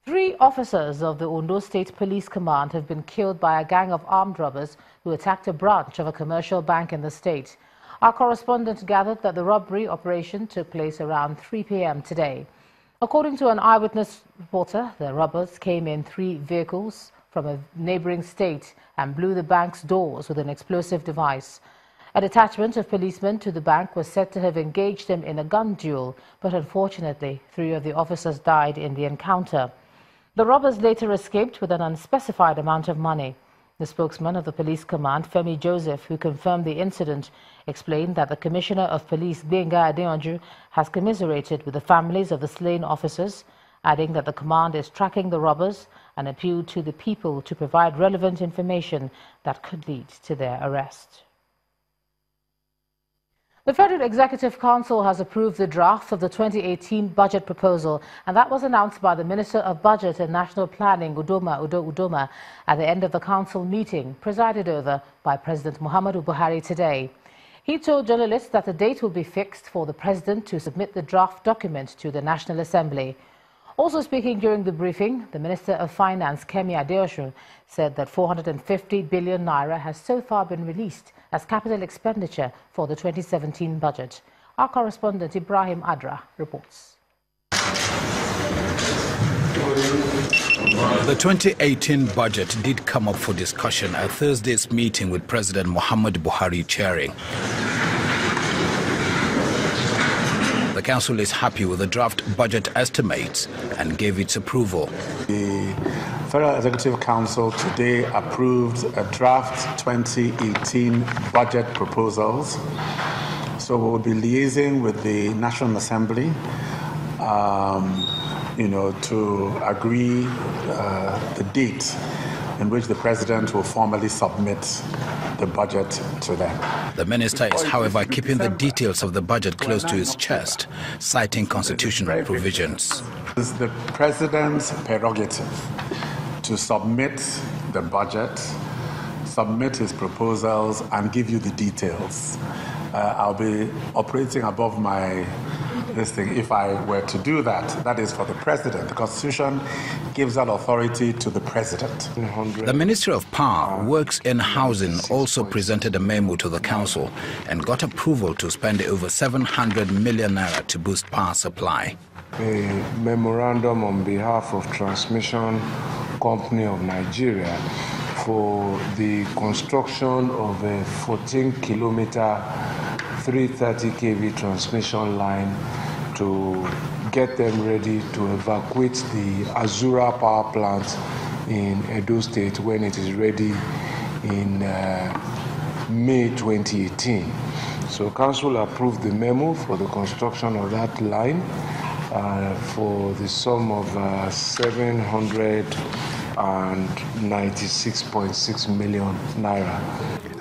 3 officers of the Ondo State Police Command have been killed by a gang of armed robbers who attacked a branch of a commercial bank in the state. Our correspondent gathered that the robbery operation took place around 3 p.m. today. According to an eyewitness reporter, the robbers came in 3 vehicles from a neighboring state and blew the bank's doors with an explosive device. A detachment of policemen to the bank was said to have engaged them in a gun duel, but unfortunately 3 of the officers died in the encounter. The robbers later escaped with an unspecified amount of money. The spokesman of the police command, Femi Joseph, who confirmed the incident, explained that the Commissioner of Police, Gbenga Adeyanju, has commiserated with the families of the slain officers, adding that the command is tracking the robbers and appealed to the people to provide relevant information that could lead to their arrest. The Federal Executive Council has approved the draft of the 2018 budget proposal, and that was announced by the Minister of Budget and National Planning, Udo Udoma, at the end of the council meeting, presided over by President Muhammadu Buhari today. He told journalists that the date will be fixed for the President to submit the draft document to the National Assembly. Also speaking during the briefing, the Minister of Finance, Kemi Adeosun, said that 450 billion naira has so far been released as capital expenditure for the 2017 budget. Our correspondent Ibrahim Adra reports. The 2018 budget did come up for discussion at Thursday's meeting with President Muhammadu Buhari chairing. The council is happy with the draft budget estimates and gave its approval. The Federal Executive Council today approved a draft 2018 budget proposals. So we will be liaising with the National Assembly, to agree the date in which the President will formally submit the budget to them. The minister is, however, keeping the details of the budget close to his chest, citing constitutional provisions. It is the President's prerogative to submit the budget, submit his proposals, and give you the details. I'll be operating above my thing. If I were to do that, that is for the President. The Constitution gives that authority to the President. The Ministry of Power, Works and Housing also presented a memo to the Council and got approval to spend over 700 million naira to boost power supply. A memorandum on behalf of Transmission Company of Nigeria for the construction of a 14-kilometer 330 kV transmission line to get them ready to evacuate the Azura power plant in Edo State when it is ready in May 2018. So Council approved the memo for the construction of that line for the sum of 796.6 million naira.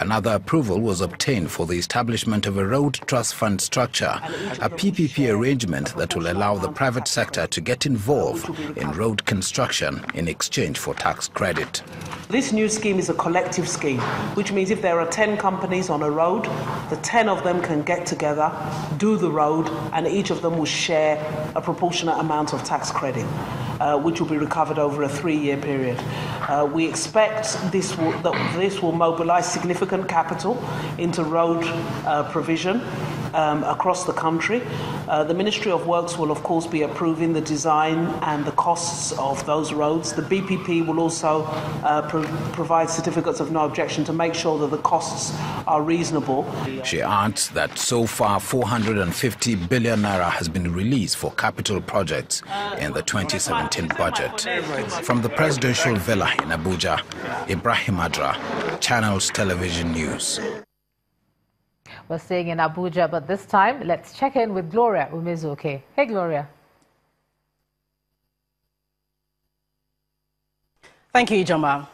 Another approval was obtained for the establishment of a road trust fund structure, a PPP arrangement that will allow the private sector to get involved in road construction in exchange for tax credit. This new scheme is a collective scheme, which means if there are 10 companies on a road, the 10 of them can get together, do the road, and each of them will share a proportionate amount of tax credit, which will be recovered over a 3-year period. We expect this will mobilize significant capital into road provision across the country. The Ministry of Works will, of course, be approving the design and the costs of those roads. The BPP will also provide certificates of no objection to make sure that the costs are reasonable. She adds that so far 450 billion naira has been released for capital projects in the 2017 budget. From the presidential villa in Abuja, Ibrahim Adra, Channels Television News. We're staying in Abuja, but this time, let's check in with Gloria Umezuke. Hey, Gloria. Thank you, Ijoma.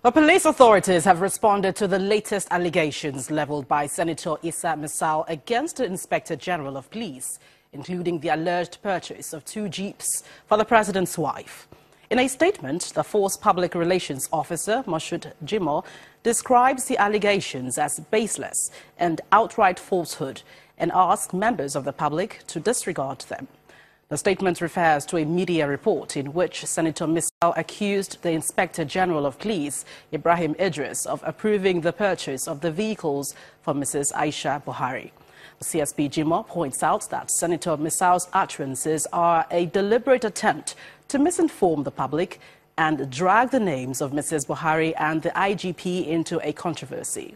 The police authorities have responded to the latest allegations leveled by Senator Issa Misal against the Inspector General of Police, including the alleged purchase of 2 jeeps for the president's wife. In a statement, the force public relations officer, Moshood Jimo, describes the allegations as baseless and outright falsehood and asked members of the public to disregard them. The statement refers to a media report in which Senator Misal accused the Inspector General of Police, Ibrahim Idris, of approving the purchase of the vehicles for Mrs. Aisha Buhari. CSP Jimo points out that Senator Misal's utterances are a deliberate attempt to misinform the public and drag the names of Mrs. Buhari and the IGP into a controversy.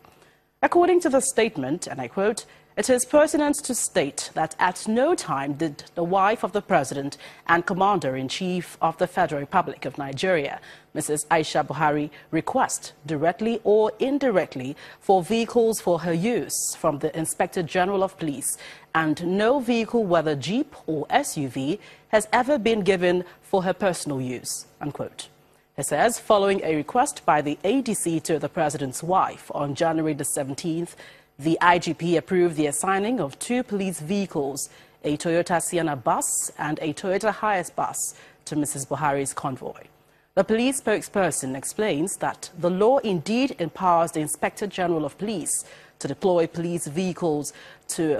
According to the statement, and I quote, "It is pertinent to state that at no time did the wife of the President and Commander-in-Chief of the Federal Republic of Nigeria, Mrs. Aisha Buhari, request, directly or indirectly, for vehicles for her use from the Inspector General of Police, and no vehicle, whether Jeep or SUV, has ever been given for her personal use," unquote. He says, following a request by the ADC to the President's wife on January the 17th, the IGP approved the assigning of 2 police vehicles, a Toyota Sienna bus and a Toyota Hiace bus, to Mrs. Buhari's convoy. The police spokesperson explains that the law indeed empowers the Inspector General of Police to deploy police vehicles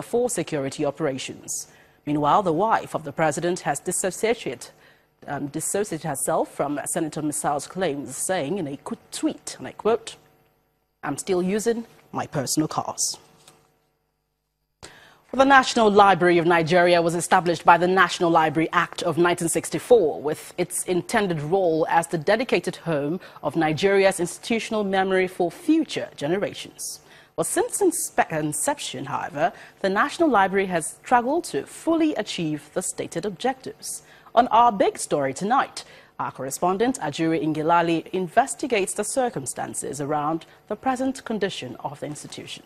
for security operations. Meanwhile, the wife of the President has dissociated herself from Senator Misal's claims, saying in a tweet, and I quote, "I'm still using my personal cars." The National Library of Nigeria was established by the National Library Act of 1964 with its intended role as the dedicated home of Nigeria's institutional memory for future generations. Well, since inception, however, the National Library has struggled to fully achieve the stated objectives. On our big story tonight, our correspondent Ajuri Ingilali investigates the circumstances around the present condition of the institution.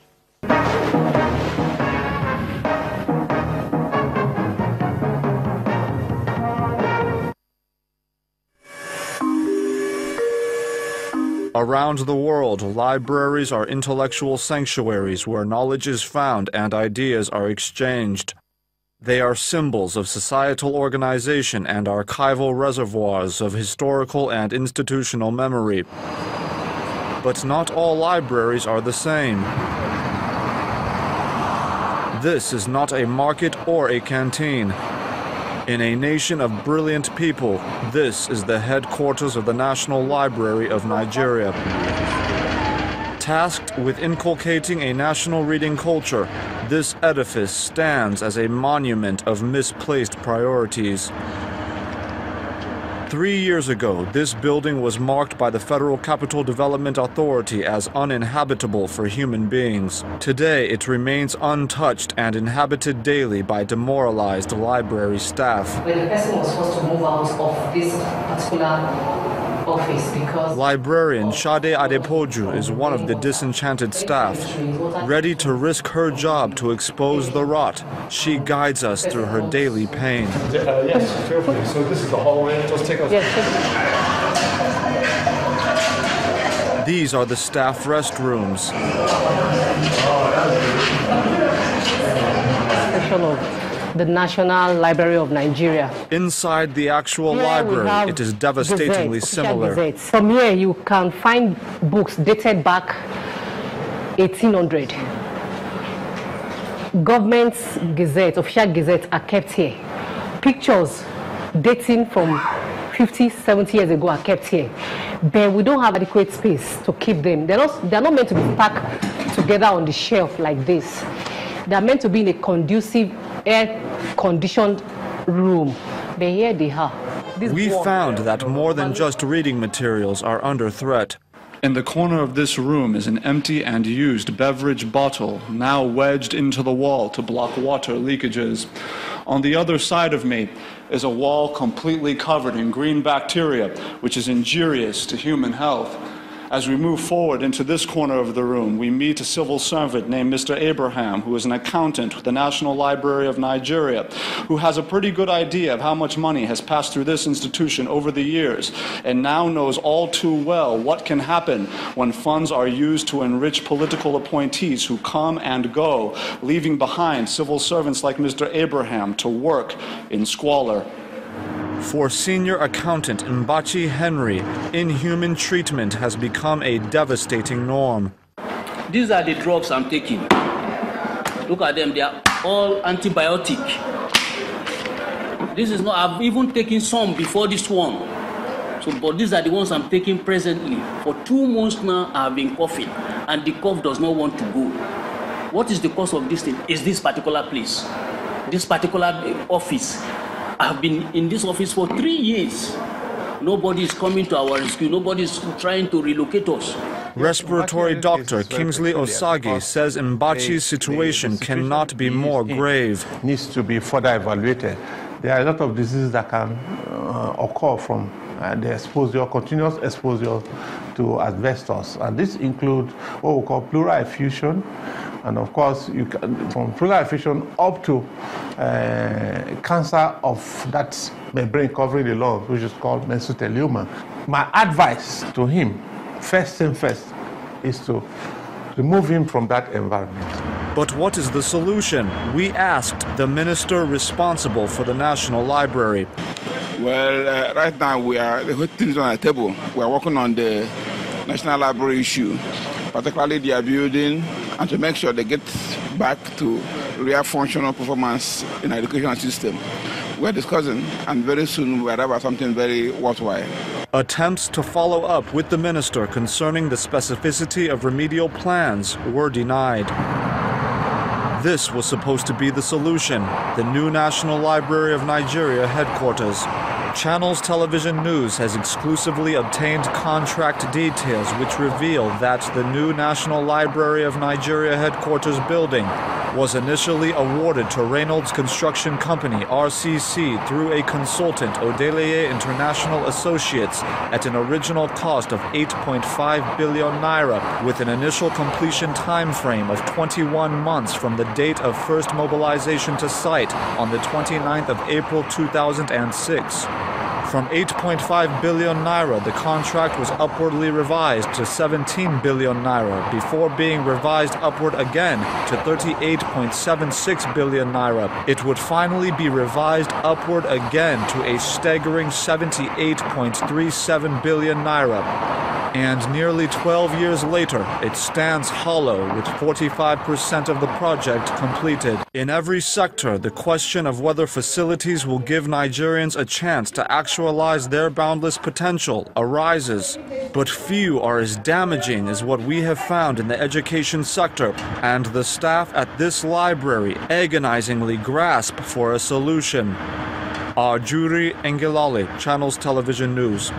Around the world, libraries are intellectual sanctuaries where knowledge is found and ideas are exchanged. They are symbols of societal organization and archival reservoirs of historical and institutional memory. But not all libraries are the same. This is not a market or a canteen. In a nation of brilliant people, this is the headquarters of the National Library of Nigeria. Tasked with inculcating a national reading culture, this edifice stands as a monument of misplaced priorities. 3 years ago, this building was marked by the Federal Capital Development Authority as uninhabitable for human beings. Today, it remains untouched and inhabited daily by demoralized library staff. When the person was forced to move out of this particular office because Librarian Shade Adepoju is one of the disenchanted staff. Ready to risk her job to expose the rot, she guides us through her daily pain. Yes, feel free. So this is the hallway. Just take us. These are the staff restrooms. The National Library of Nigeria. Inside the actual library, it is devastatingly similar. From here, you can find books dated back 1800. Government's gazette, official gazette, are kept here. Pictures dating from 50, 70 years ago are kept here. But we don't have adequate space to keep them. They're not meant to be packed together on the shelf like this. They're meant to be in a conducive, air-conditioned room. But here they are. We found that more than just reading materials are under threat. In the corner of this room is an empty and used beverage bottle, now wedged into the wall to block water leakages. On the other side of me is a wall completely covered in green bacteria, which is injurious to human health. As we move forward into this corner of the room, we meet a civil servant named Mr. Abraham, who is an accountant with the National Library of Nigeria, who has a pretty good idea of how much money has passed through this institution over the years, and now knows all too well what can happen when funds are used to enrich political appointees who come and go, leaving behind civil servants like Mr. Abraham to work in squalor. For senior accountant Mbachi Henry, inhuman treatment has become a devastating norm. These are the drugs I'm taking. Look at them, they are all antibiotic. This is not, I've even taken some before this one. So, but these are the ones I'm taking presently. For 2 months now, I've been coughing, and the cough does not want to go. What is the cause of this thing? Is this particular place, this particular office. I've been in this office for 3 years. Nobody is coming to our rescue. Nobody is trying to relocate us. Respiratory doctor Kingsley Osagi says Mbachi's situation cannot be more grave. Needs to be further evaluated. There are a lot of diseases that can occur from the exposure, continuous exposure to asbestos, and this includes what we call pleural effusion, and of course, you can, from pleural effusion up to cancer of that membrane covering the lungs, which is called mesothelioma. My advice to him, first thing first, is to remove him from that environment. But what is the solution? We asked the minister responsible for the National Library. Well, right now we are the things on the table. We are working on the National Library issue, particularly their building, and to make sure they get back to real functional performance in the educational system. We're discussing, and very soon we'll have something very worthwhile. Attempts to follow up with the minister concerning the specificity of remedial plans were denied. This was supposed to be the solution, the new National Library of Nigeria headquarters. Channels Television News has exclusively obtained contract details which reveal that the new National Library of Nigeria headquarters building was initially awarded to Reynolds Construction Company, RCC, through a consultant, Odeleye International Associates, at an original cost of 8.5 billion naira, with an initial completion time frame of 21 months from the date of first mobilization to site on the 29th of April 2006. From 8.5 billion naira, the contract was upwardly revised to 17 billion naira before being revised upward again to 38.76 billion naira. It would finally be revised upward again to a staggering 78.37 billion naira. And nearly 12 years later, it stands hollow with 45% of the project completed. In every sector, the question of whether facilities will give Nigerians a chance to actualize their boundless potential arises. But few are as damaging as what we have found in the education sector, and the staff at this library agonizingly grasp for a solution. Arjuri Engelale, Channels Television News.